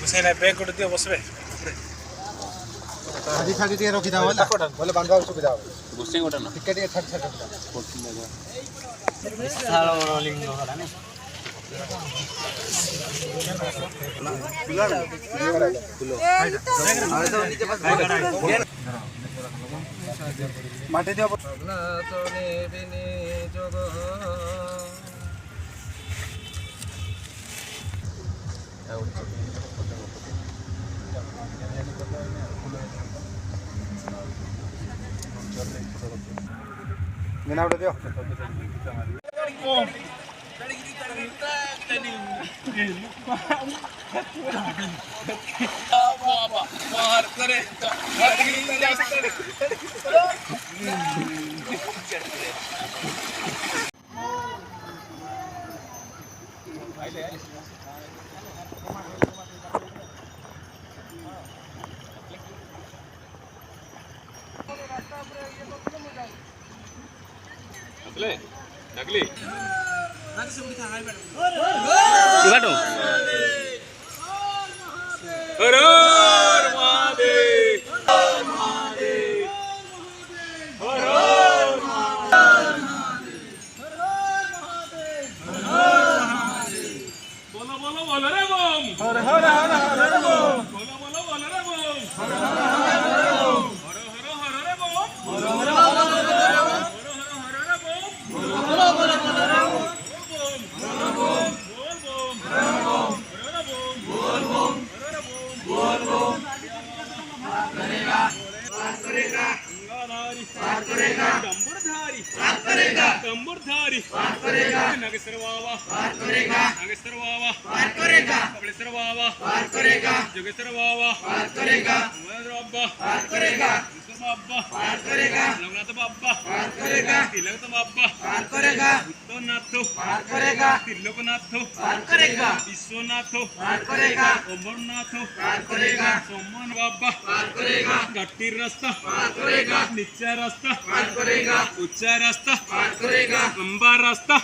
बसायला बॅग कुठे ते बसवे आधी खाली ते रखी दाव बोले बांधवा सुविधा হবে बसते कोटा ना टिकट ये छट छट साला रोलिंग होला ने माटे देव నేను ఆవిడ దేవ नकली हर हर महादेव हर महादेव हर हर महादेव बोलो बोलो बोलो रे बम हर हर हर हर बम बोलो बोलो बोलो रे बम हर हर हर हर रे बम हर हर कंबरधारी नगेश्वरवावा नागेश्वरवावा कपिलेश्वरवावा जोगेश्वरवावा बाबा बाबा लवनाथ बाबा तिलक बाबा उत्तरनाथ तिलकनाथ विश्वनाथ अमरनाथ सोमन बाबा गट्टी रास्ता नीचा रास्ता ऊंचा रास्ता अंबा रास्ता